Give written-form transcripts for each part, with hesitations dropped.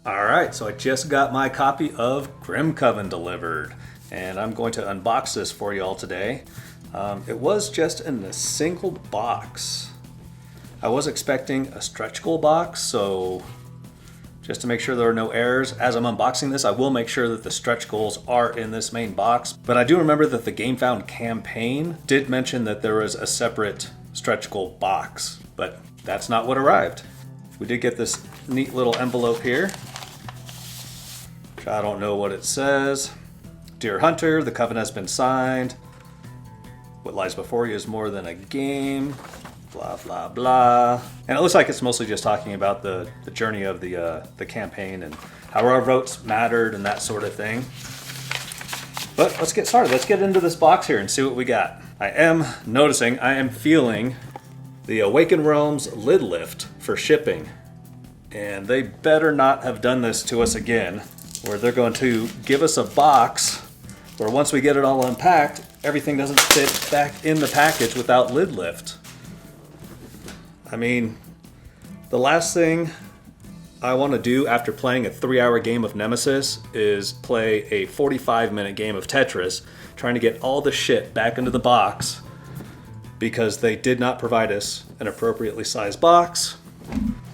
Alright, so I just got my copy of Grimcoven delivered, and I'm going to unbox this for you all today. It was just in a single box. I was expecting a stretch goal box, so just to make sure there are no errors, as I'm unboxing this, I will make sure that the stretch goals are in this main box. But I do remember that the Game Found campaign did mention that there was a separate stretch goal box, but that's not what arrived. We did get this neat little envelope here. I don't know what it says. Dear Hunter, the coven has been signed. What lies before you is more than a game. Blah, blah, blah. And it looks like it's mostly just talking about the journey of the campaign and how our votes mattered and that sort of thing. But let's get started. Let's get into this box here and see what we got. I am feeling the Awaken Realms lid lift for shipping. And they better not have done this to us again, where they're going to give us a box where once we get it all unpacked, everything doesn't fit back in the package without lid lift. I mean, the last thing I want to do after playing a 3-hour game of Nemesis is play a 45-minute game of Tetris, trying to get all the shit back into the box because they did not provide us an appropriately sized box.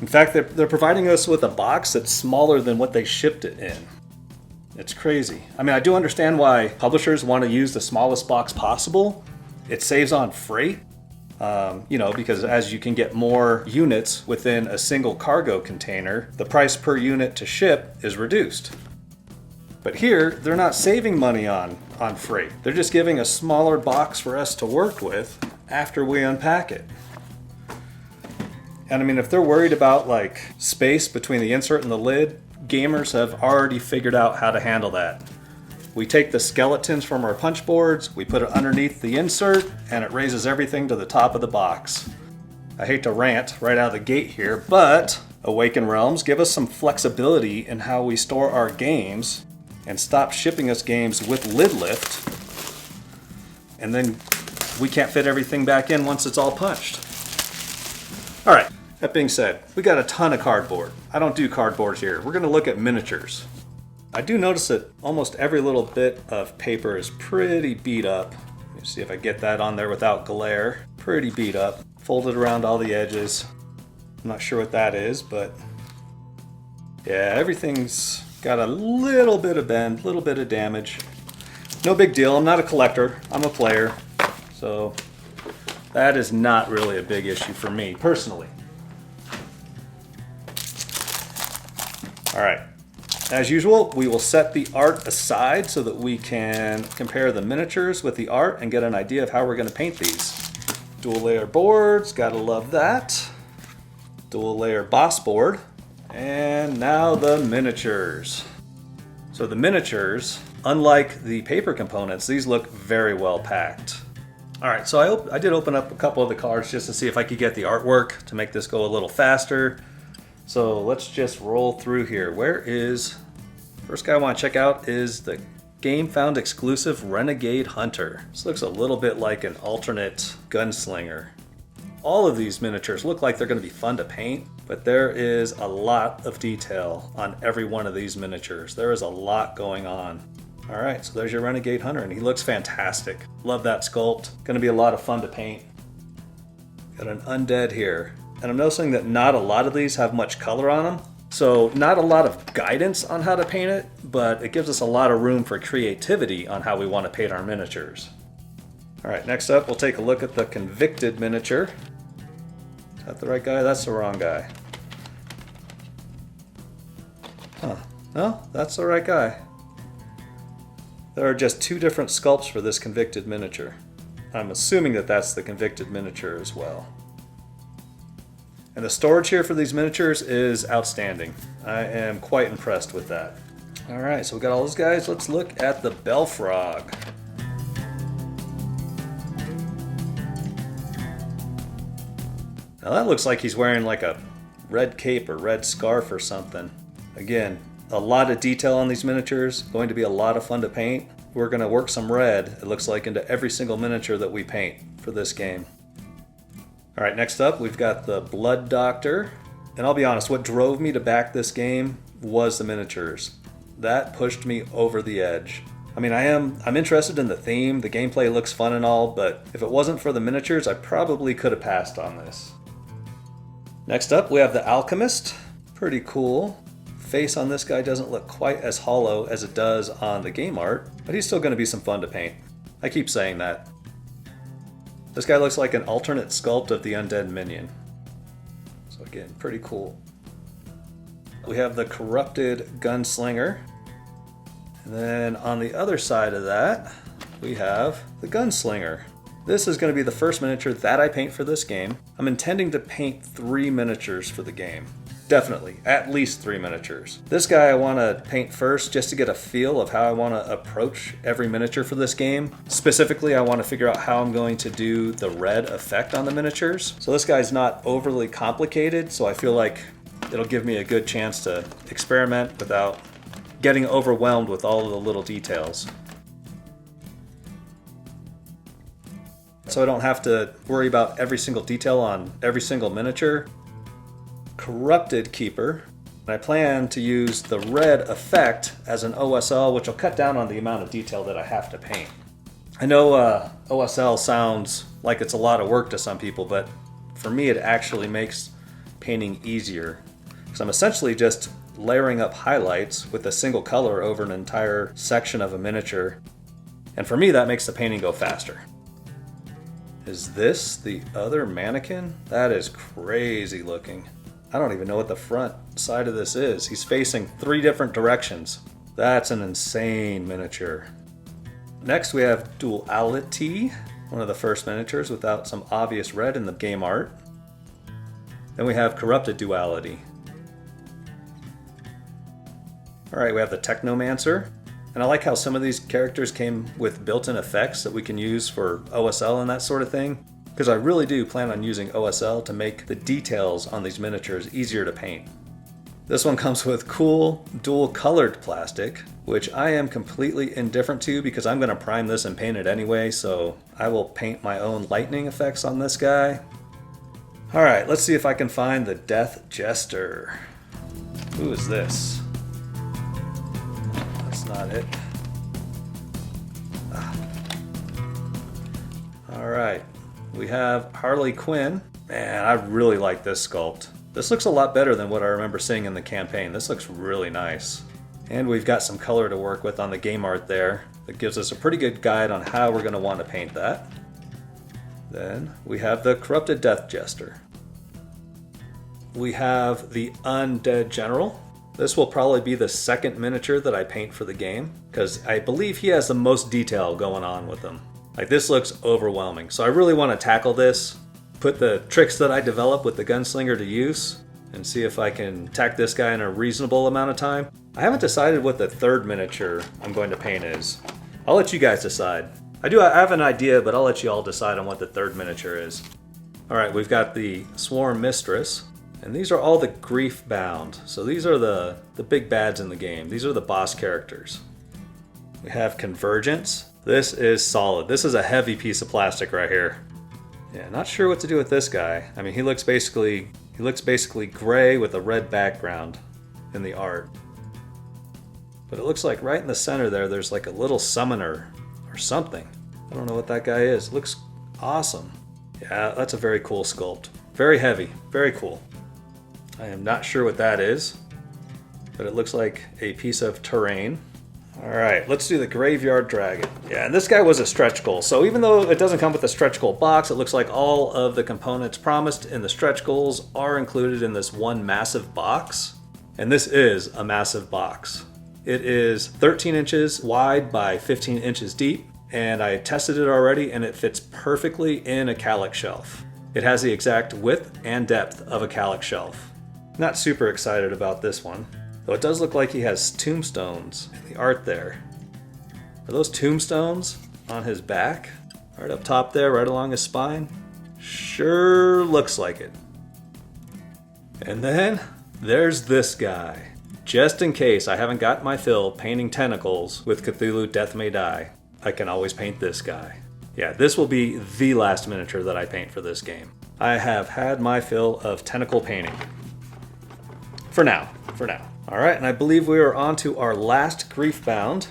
In fact, they're providing us with a box that's smaller than what they shipped it in. It's crazy. I mean, I do understand why publishers want to use the smallest box possible. It saves on freight, because as you can get more units within a single cargo container, the price per unit to ship is reduced. But here, they're not saving money on freight. They're just giving a smaller box for us to work with after we unpack it. And I mean, if they're worried about like space between the insert and the lid, gamers have already figured out how to handle that. We take the skeletons from our punch boards, we put it underneath the insert, and it raises everything to the top of the box. I hate to rant right out of the gate here, but Awaken Realms give us some flexibility in how we store our games and stop shipping us games with lid lift, and then we can't fit everything back in once it's all punched. Alright. That being said, we got a ton of cardboard. I don't do cardboard here. We're going to look at miniatures. I do notice that almost every little bit of paper is pretty beat up. Let me see if I get that on there without glare. Pretty beat up. Folded around all the edges. I'm not sure what that is, but yeah, everything's got a little bit of bend, a little bit of damage. No big deal. I'm not a collector. I'm a player. So that is not really a big issue for me personally. Alright, as usual, we will set the art aside so that we can compare the miniatures with the art and get an idea of how we're going to paint these. Dual layer boards, gotta love that. Dual layer boss board. And now the miniatures. So the miniatures, unlike the paper components, these look very well packed. Alright, so I did open up a couple of the cards just to see if I could get the artwork to make this go a little faster. So let's just roll through here. First guy I want to check out is the Game Found exclusive Renegade Hunter. This looks a little bit like an alternate gunslinger. All of these miniatures look like they're going to be fun to paint, but there is a lot of detail on every one of these miniatures. There is a lot going on. Alright, so there's your Renegade Hunter, and he looks fantastic. Love that sculpt. Going to be a lot of fun to paint. Got an undead here. And I'm noticing that not a lot of these have much color on them. So not a lot of guidance on how to paint it, but it gives us a lot of room for creativity on how we want to paint our miniatures. Alright, next up we'll take a look at the Convicted miniature. Is that the right guy? That's the wrong guy. Huh. No, that's the right guy. There are just 2 different sculpts for this Convicted miniature. I'm assuming that that's the Convicted miniature as well. And the storage here for these miniatures is outstanding. I am quite impressed with that. Alright, so we got all those guys. Let's look at the Belfrog. Now that looks like he's wearing like a red cape or red scarf or something. Again, a lot of detail on these miniatures. Going to be a lot of fun to paint. We're going to work some red, it looks like, into every single miniature that we paint for this game. Alright, next up we've got the Blood Doctor. And I'll be honest, what drove me to back this game was the miniatures. That pushed me over the edge. I mean, I'm interested in the theme, the gameplay looks fun and all, but if it wasn't for the miniatures, I probably could have passed on this. Next up, we have the Alchemist. Pretty cool. Face on this guy doesn't look quite as hollow as it does on the game art, but he's still going to be some fun to paint. I keep saying that. This guy looks like an alternate sculpt of the undead minion. So again, pretty cool. We have the Corrupted Gunslinger. And then on the other side of that, we have the Gunslinger. This is going to be the first miniature that I paint for this game. I'm intending to paint 3 miniatures for the game. Definitely, at least 3 miniatures. This guy I want to paint first just to get a feel of how I want to approach every miniature for this game. Specifically, I want to figure out how I'm going to do the red effect on the miniatures. So this guy's not overly complicated, so I feel like it'll give me a good chance to experiment without getting overwhelmed with all of the little details. So I don't have to worry about every single detail on every single miniature. Corrupted Keeper. And I plan to use the red effect as an OSL, which will cut down on the amount of detail that I have to paint. I know OSL sounds like it's a lot of work to some people, but for me it actually makes painting easier. Because I'm essentially just layering up highlights with a single color over an entire section of a miniature. And for me that makes the painting go faster. Is this the other mannequin? That is crazy looking. I don't even know what the front side of this is. He's facing 3 different directions. That's an insane miniature. Next we have Duality, one of the first miniatures without some obvious red in the game art. Then we have Corrupted Duality. Alright, we have the Technomancer. And I like how some of these characters came with built-in effects that we can use for OSL and that sort of thing. Because I really do plan on using OSL to make the details on these miniatures easier to paint. This one comes with cool dual-colored plastic, which I am completely indifferent to because I'm going to prime this and paint it anyway, so I will paint my own lightning effects on this guy. Alright, let's see if I can find the Death Jester. Who is this? That's not it. Alright. We have Harley Quinn. Man, I really like this sculpt. This looks a lot better than what I remember seeing in the campaign. This looks really nice. And we've got some color to work with on the game art there. That gives us a pretty good guide on how we're going to want to paint that. Then we have the Corrupted Death Jester. We have the Undead General. This will probably be the second miniature that I paint for the game, because I believe he has the most detail going on with him. Like, this looks overwhelming. So I really want to tackle this, put the tricks that I develop with the Gunslinger to use, and see if I can tack this guy in a reasonable amount of time. I haven't decided what the third miniature I'm going to paint is. I'll let you guys decide. I have an idea, but I'll let you all decide on what the third miniature is. Alright, we've got the Swarm Mistress, and these are all the Grief Bound. So these are the big bads in the game. These are the boss characters. We have Convergence. This is solid. This is a heavy piece of plastic right here. Yeah, not sure what to do with this guy. I mean, he looks basically gray with a red background in the art. But it looks like right in the center there's like a little summoner or something. I don't know what that guy is. It looks awesome. Yeah, that's a very cool sculpt. Very heavy, very cool. I am not sure what that is, but it looks like a piece of terrain. Alright, let's do the Graveyard Dragon. Yeah, and this guy was a stretch goal. So even though it doesn't come with a stretch goal box, it looks like all of the components promised in the stretch goals are included in this one massive box. And this is a massive box. It is 13 inches wide by 15 inches deep, and I tested it already and it fits perfectly in a Kallax shelf. It has the exact width and depth of a Kallax shelf. Not super excited about this one. Though it does look like he has tombstones in the art there. Are those tombstones on his back? Right up top there, right along his spine? Sure looks like it. And then there's this guy. Just in case I haven't got my fill painting tentacles with Cthulhu Death May Die, I can always paint this guy. Yeah, this will be the last miniature that I paint for this game. I have had my fill of tentacle painting. For now. All right, and I believe we are on to our last Griefbound.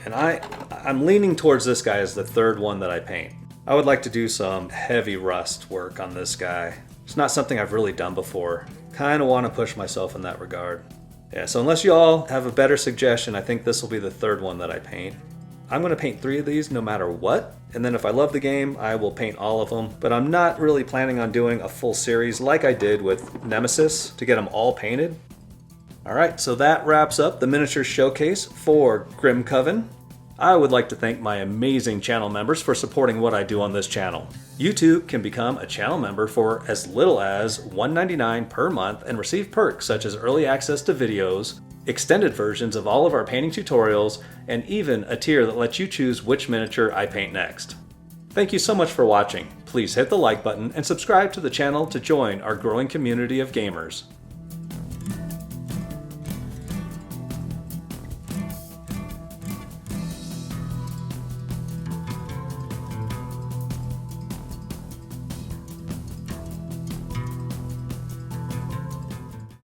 And I'm leaning towards this guy as the third one that I paint. I would like to do some heavy rust work on this guy. It's not something I've really done before. Kind of want to push myself in that regard. Yeah, so unless you all have a better suggestion, I think this will be the third one that I paint. I'm going to paint 3 of these no matter what, and then if I love the game, I will paint all of them. But I'm not really planning on doing a full series like I did with Nemesis to get them all painted. Alright, so that wraps up the miniature showcase for Grimcoven. I would like to thank my amazing channel members for supporting what I do on this channel. You too can become a channel member for as little as $1.99 per month and receive perks such as early access to videos, extended versions of all of our painting tutorials, and even a tier that lets you choose which miniature I paint next. Thank you so much for watching. Please hit the like button and subscribe to the channel to join our growing community of gamers.